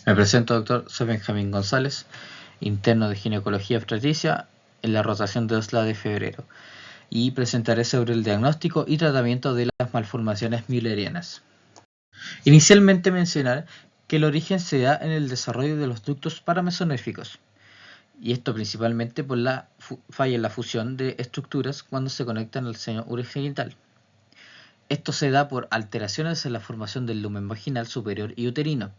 Me presento, doctor. Soy Benjamín González, interno de ginecología obstetricia en la rotación de OSLA de febrero, y presentaré sobre el diagnóstico y tratamiento de las malformaciones müllerianas. Inicialmente mencionar que el origen se da en el desarrollo de los ductos paramesonéficos, y esto principalmente por la falla en la fusión de estructuras cuando se conectan al seno urogenital. Esto se da por alteraciones en la formación del lumen vaginal superior y uterino,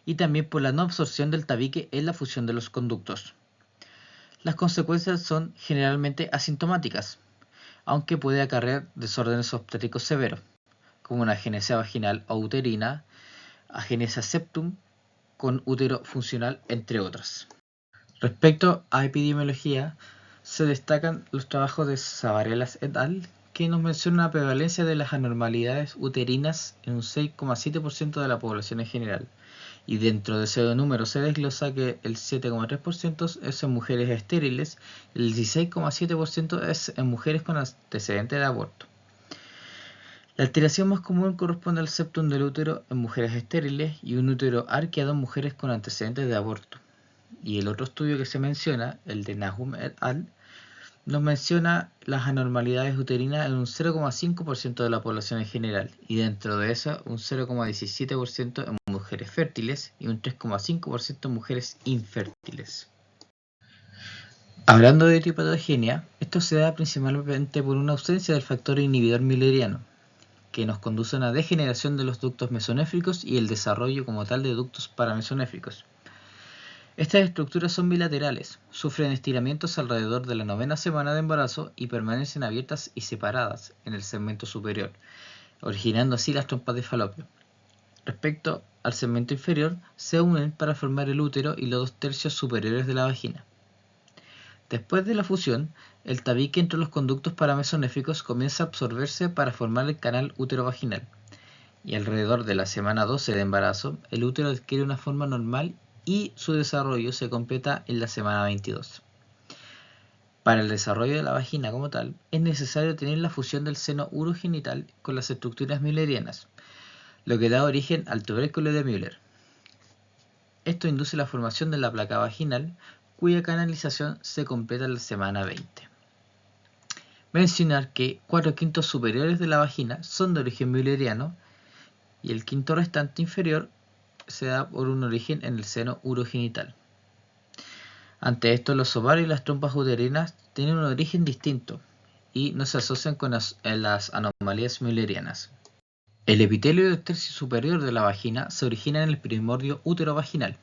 y también por la no absorción del tabique en la fusión de los conductos. Las consecuencias son generalmente asintomáticas, aunque puede acarrear desórdenes obstétricos severos, como una agenesia vaginal o uterina, agenesia septum con útero funcional, entre otras. Respecto a epidemiología, se destacan los trabajos de Zavarelas et al., que nos menciona una prevalencia de las anormalidades uterinas en un 6,7% de la población en general, y dentro de ese número se desglosa que el 7,3% es en mujeres estériles, el 16,7% es en mujeres con antecedentes de aborto. La alteración más común corresponde al septum del útero en mujeres estériles y un útero arqueado en mujeres con antecedentes de aborto. Y el otro estudio que se menciona, el de Nahum et al., nos menciona las anormalidades uterinas en un 0,5% de la población en general, y dentro de esa un 0,17% en mujeres fértiles y un 3,5% en mujeres infértiles. Hablando de etiopatogenia, esto se da principalmente por una ausencia del factor inhibidor mülleriano, que nos conduce a una degeneración de los ductos mesonéfricos y el desarrollo como tal de ductos paramesonéfricos. Estas estructuras son bilaterales, sufren estiramientos alrededor de la 9ª semana de embarazo y permanecen abiertas y separadas en el segmento superior, originando así las trompas de falopio. Respecto al segmento inferior, se unen para formar el útero y los 2 tercios superiores de la vagina. Después de la fusión, el tabique entre los conductos paramesonéficos comienza a absorberse para formar el canal útero-vaginal, y alrededor de la semana 12 de embarazo, el útero adquiere una forma normal y su desarrollo se completa en la semana 22. Para el desarrollo de la vagina como tal, es necesario tener la fusión del seno urogenital con las estructuras müllerianas, lo que da origen al tubérculo de Müller. Esto induce la formación de la placa vaginal, cuya canalización se completa en la semana 20. Mencionar que 4/5 superiores de la vagina son de origen mülleriano y el quinto restante inferior se da por un origen en el seno urogenital. Ante esto, los ovarios y las trompas uterinas tienen un origen distinto y no se asocian con las anomalías müllerianas. El epitelio del tercio superior de la vagina se origina en el primordio útero-vaginal,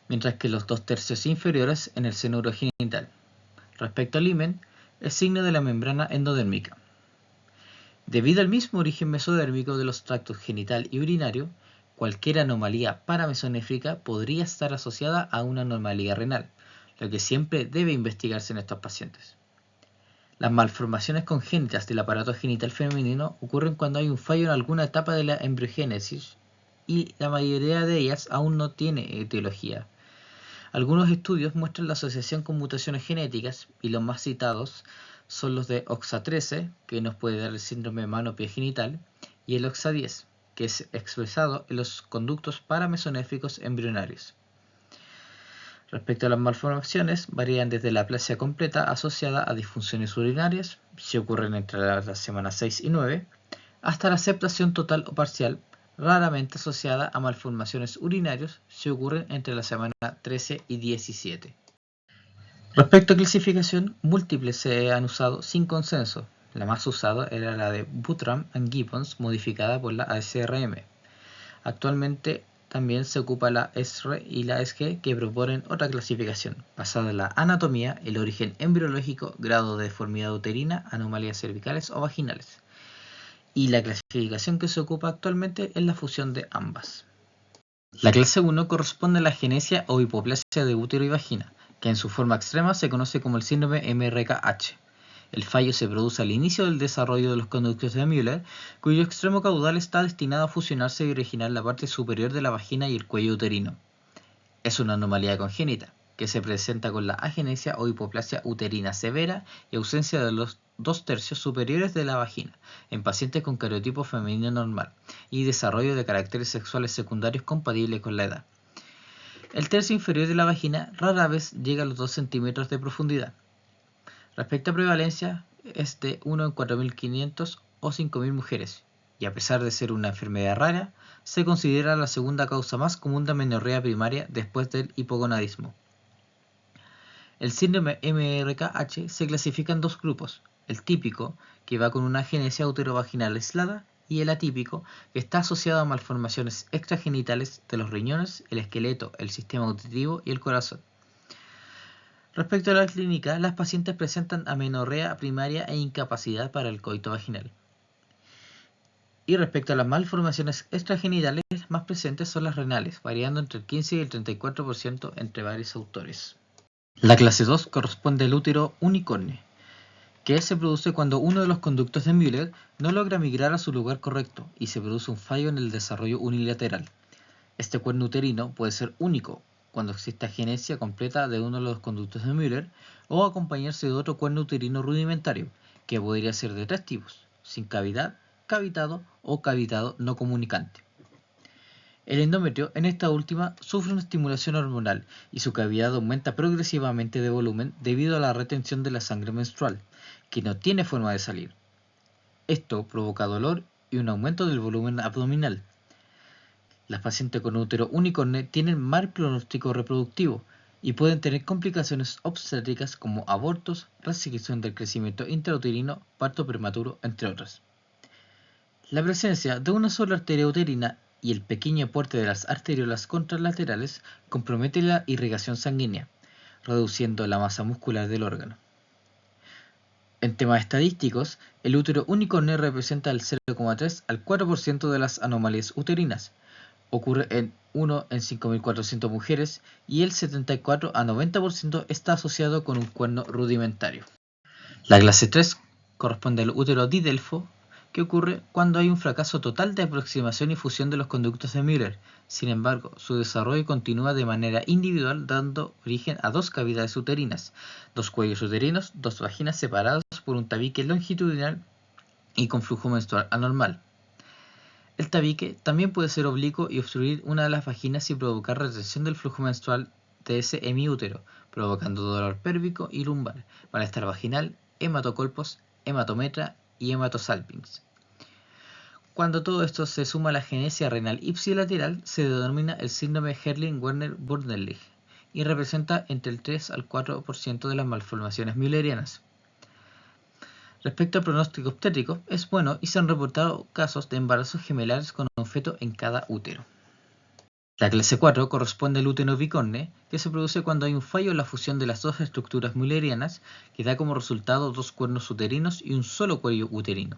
mientras que los 2 tercios inferiores en el seno urogenital. Respecto al himen, es signo de la membrana endodérmica. Debido al mismo origen mesodérmico de los tractos genital y urinario, cualquier anomalía paramesonéfrica podría estar asociada a una anomalía renal, lo que siempre debe investigarse en estos pacientes. Las malformaciones congénitas del aparato genital femenino ocurren cuando hay un fallo en alguna etapa de la embriogénesis y la mayoría de ellas aún no tiene etiología. Algunos estudios muestran la asociación con mutaciones genéticas y los más citados son los de OXA13, que nos puede dar el síndrome mano-pie genital, y el OXA10, que es expresado en los conductos paramesonéfricos embrionarios. Respecto a las malformaciones, varían desde la aplasia completa asociada a disfunciones urinarias, si ocurren entre las semanas 6 y 9, hasta la septación total o parcial, raramente asociada a malformaciones urinarias, si ocurren entre la semana 13 y 17. Respecto a clasificación, múltiples se han usado sin consenso. La más usada era la de Buttram and Gibbons, modificada por la ASRM. Actualmente también se ocupa la ESR y la ESG, que proponen otra clasificación, basada en la anatomía, el origen embriológico, grado de deformidad uterina, anomalías cervicales o vaginales. Y la clasificación que se ocupa actualmente es la fusión de ambas. La clase 1 corresponde a la agenesia o hipoplasia de útero y vagina, que en su forma extrema se conoce como el síndrome MRKH. El fallo se produce al inicio del desarrollo de los conductos de Müller, cuyo extremo caudal está destinado a fusionarse y originar la parte superior de la vagina y el cuello uterino. Es una anomalía congénita, que se presenta con la agenesia o hipoplasia uterina severa y ausencia de los 2 tercios superiores de la vagina, en pacientes con cariotipo femenino normal, y desarrollo de caracteres sexuales secundarios compatibles con la edad. El tercio inferior de la vagina rara vez llega a los 2 centímetros de profundidad. Respecto a prevalencia, es de 1 en 4.500 o 5.000 mujeres, y a pesar de ser una enfermedad rara, se considera la segunda causa más común de amenorrea primaria después del hipogonadismo. El síndrome MRKH se clasifica en dos grupos: el típico, que va con una agenesia uterovaginal aislada, y el atípico, que está asociado a malformaciones extragenitales de los riñones, el esqueleto, el sistema auditivo y el corazón. Respecto a la clínica, las pacientes presentan amenorrea primaria e incapacidad para el coito vaginal. Y respecto a las malformaciones extragenitales, más presentes son las renales, variando entre el 15 y el 34% entre varios autores. La clase 2 corresponde al útero unicorne, que se produce cuando uno de los conductos de Müller no logra migrar a su lugar correcto y se produce un fallo en el desarrollo unilateral. Este cuerno uterino puede ser único cuando existe agenesia completa de uno de los conductos de Müller o acompañarse de otro cuerno uterino rudimentario, que podría ser de tres tipos: sin cavidad, cavitado o cavitado no comunicante. El endometrio, en esta última, sufre una estimulación hormonal y su cavidad aumenta progresivamente de volumen debido a la retención de la sangre menstrual, que no tiene forma de salir. Esto provoca dolor y un aumento del volumen abdominal. Las pacientes con útero unicorne tienen mal pronóstico reproductivo y pueden tener complicaciones obstétricas como abortos, restricción del crecimiento intrauterino, parto prematuro, entre otras. La presencia de una sola arteria uterina y el pequeño aporte de las arteriolas contralaterales compromete la irrigación sanguínea, reduciendo la masa muscular del órgano. En temas estadísticos, el útero unicorne representa el 0,3 al 4% de las anomalías uterinas. Ocurre en 1 en 5.400 mujeres y el 74 a 90% está asociado con un cuerno rudimentario. La clase 3 corresponde al útero didelfo, que ocurre cuando hay un fracaso total de aproximación y fusión de los conductos de Müller. Sin embargo, su desarrollo continúa de manera individual, dando origen a dos cavidades uterinas, dos cuellos uterinos, dos vaginas separados por un tabique longitudinal y con flujo menstrual anormal. El tabique también puede ser oblicuo y obstruir una de las vaginas y provocar retención del flujo menstrual de ese hemiútero, provocando dolor pélvico y lumbar, malestar vaginal, hematocolpos, hematometra y hematosalpinx. Cuando todo esto se suma a la agenesia renal ipsilateral, se denomina el síndrome Herrling-Werner-Bürgerlich y representa entre el 3 al 4% de las malformaciones müllerianas. Respecto al pronóstico obstétrico, es bueno y se han reportado casos de embarazos gemelares con un feto en cada útero. La clase 4 corresponde al útero bicorne, que se produce cuando hay un fallo en la fusión de las dos estructuras müllerianas, que da como resultado dos cuernos uterinos y un solo cuello uterino.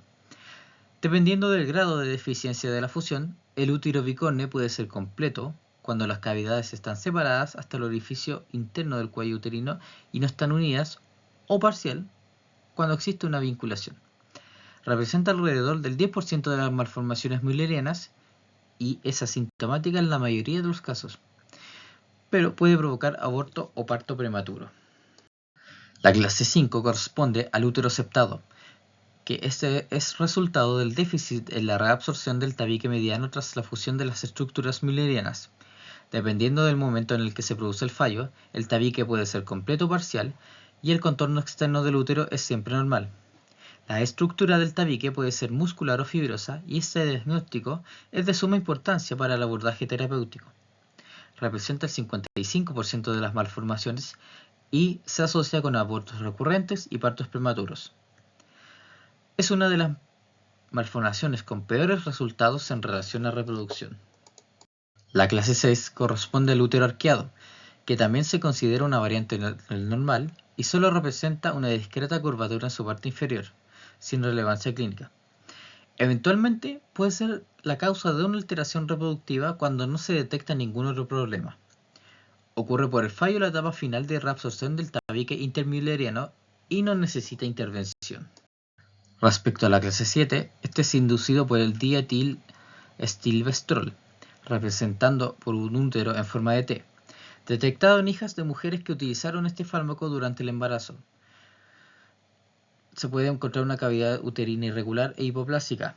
Dependiendo del grado de deficiencia de la fusión, el útero bicorne puede ser completo, cuando las cavidades están separadas hasta el orificio interno del cuello uterino y no están unidas, o parcial, cuando existe una vinculación. Representa alrededor del 10% de las malformaciones müllerianas y es asintomática en la mayoría de los casos, pero puede provocar aborto o parto prematuro. La clase 5 corresponde al útero septado, que este es resultado del déficit en la reabsorción del tabique mediano tras la fusión de las estructuras müllerianas. Dependiendo del momento en el que se produce el fallo, el tabique puede ser completo o parcial y el contorno externo del útero es siempre normal. La estructura del tabique puede ser muscular o fibrosa y este diagnóstico es de suma importancia para el abordaje terapéutico. Representa el 55% de las malformaciones y se asocia con abortos recurrentes y partos prematuros. Es una de las malformaciones con peores resultados en relación a reproducción. La clase 6 corresponde al útero arqueado, que también se considera una variante del normal y solo representa una discreta curvatura en su parte inferior, sin relevancia clínica. Eventualmente puede ser la causa de una alteración reproductiva cuando no se detecta ningún otro problema. Ocurre por el fallo en la etapa final de reabsorción del tabique intermülleriano y no necesita intervención. Respecto a la clase 7, este es inducido por el dietilestilbestrol, representando por un útero en forma de T, detectado en hijas de mujeres que utilizaron este fármaco durante el embarazo. Se puede encontrar una cavidad uterina irregular e hipoplásica,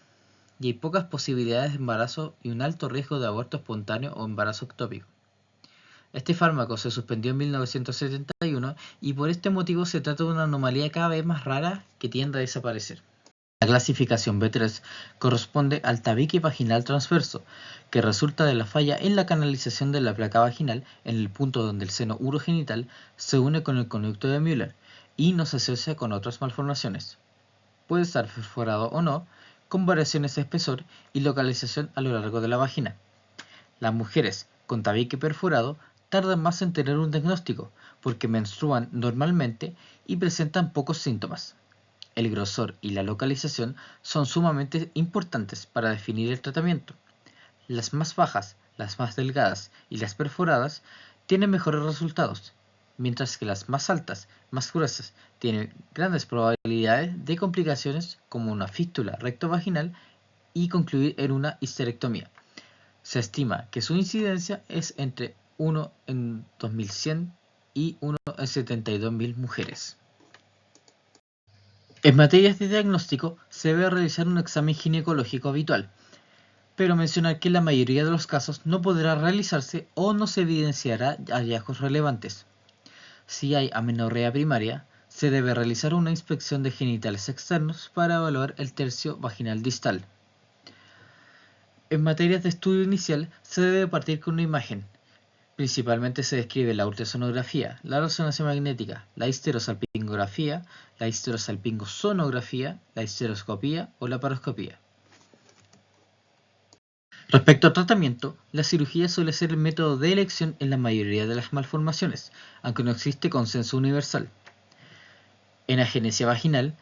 y hay pocas posibilidades de embarazo y un alto riesgo de aborto espontáneo o embarazo ectópico. Este fármaco se suspendió en 1971 y por este motivo se trata de una anomalía cada vez más rara que tiende a desaparecer. La clasificación B3 corresponde al tabique vaginal transverso, que resulta de la falla en la canalización de la placa vaginal en el punto donde el seno urogenital se une con el conducto de Müller y no se asocia con otras malformaciones. Puede estar perforado o no, con variaciones de espesor y localización a lo largo de la vagina. Las mujeres con tabique perforado tardan más en tener un diagnóstico porque menstruan normalmente y presentan pocos síntomas. El grosor y la localización son sumamente importantes para definir el tratamiento. Las más bajas, las más delgadas y las perforadas tienen mejores resultados, mientras que las más altas, más gruesas, tienen grandes probabilidades de complicaciones como una fístula rectovaginal y concluir en una histerectomía. Se estima que su incidencia es entre 1 en 2100 y 1 en 72.000 mujeres. En materias de diagnóstico, se debe realizar un examen ginecológico habitual, pero mencionar que en la mayoría de los casos no podrá realizarse o no se evidenciará hallazgos relevantes. Si hay amenorrea primaria, se debe realizar una inspección de genitales externos para evaluar el tercio vaginal distal. En materias de estudio inicial, se debe partir con una imagen. Principalmente se describe la ultrasonografía, la resonancia magnética, la histerosalpingografía, la histerosalpingosonografía, la histeroscopía o la paroscopía. Respecto al tratamiento, la cirugía suele ser el método de elección en la mayoría de las malformaciones, aunque no existe consenso universal. En agenesia vaginal,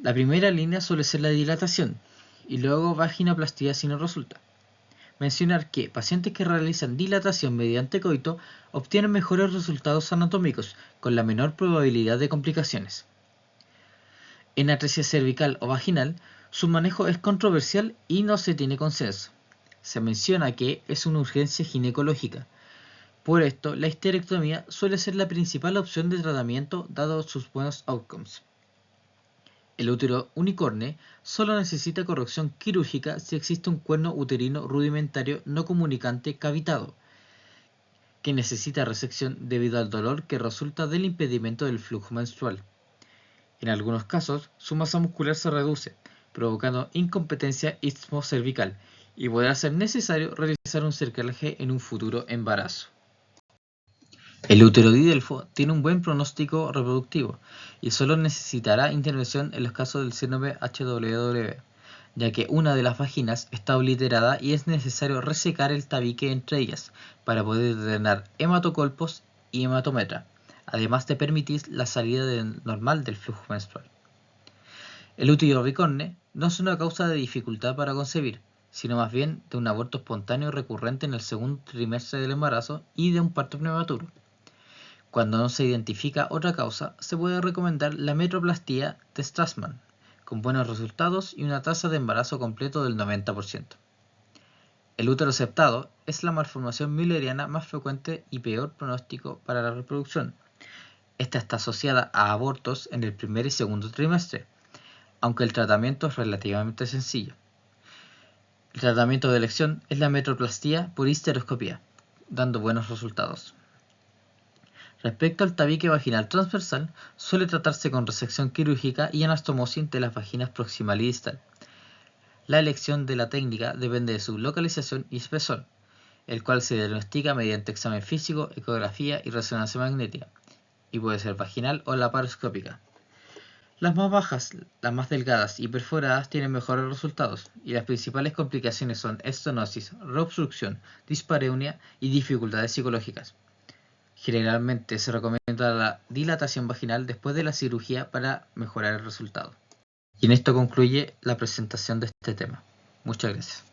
la primera línea suele ser la dilatación y luego vaginoplastia si no resulta. Mencionar que pacientes que realizan dilatación mediante coito obtienen mejores resultados anatómicos con la menor probabilidad de complicaciones. En atresia cervical o vaginal, su manejo es controversial y no se tiene consenso. Se menciona que es una urgencia ginecológica. Por esto, la histerectomía suele ser la principal opción de tratamiento dado sus buenos outcomes. El útero unicorne solo necesita corrección quirúrgica si existe un cuerno uterino rudimentario no comunicante cavitado, que necesita resección debido al dolor que resulta del impedimento del flujo menstrual. En algunos casos, su masa muscular se reduce, provocando incompetencia istmo-cervical, y podrá ser necesario realizar un cerclaje en un futuro embarazo. El útero didelfo tiene un buen pronóstico reproductivo y solo necesitará intervención en los casos del síndrome HWW, ya que una de las vaginas está obliterada y es necesario resecar el tabique entre ellas para poder drenar hematocolpos y hematometra, además de permitir la salida normal del flujo menstrual. El útero bicorne no es una causa de dificultad para concebir, sino más bien de un aborto espontáneo recurrente en el segundo trimestre del embarazo y de un parto prematuro. Cuando no se identifica otra causa, se puede recomendar la metroplastia de Strassmann, con buenos resultados y una tasa de embarazo completo del 90%. El útero septado es la malformación mülleriana más frecuente y peor pronóstico para la reproducción. Esta está asociada a abortos en el primer y segundo trimestre, aunque el tratamiento es relativamente sencillo. El tratamiento de elección es la metroplastia por histeroscopía, dando buenos resultados. Respecto al tabique vaginal transversal, suele tratarse con resección quirúrgica y anastomosis de las vaginas proximal y distal. La elección de la técnica depende de su localización y espesor, el cual se diagnostica mediante examen físico, ecografía y resonancia magnética, y puede ser vaginal o laparoscópica. Las más bajas, las más delgadas y perforadas tienen mejores resultados, y las principales complicaciones son estenosis, reobstrucción, dispareunia y dificultades psicológicas. Generalmente se recomienda la dilatación vaginal después de la cirugía para mejorar el resultado. Y en esto concluye la presentación de este tema. Muchas gracias.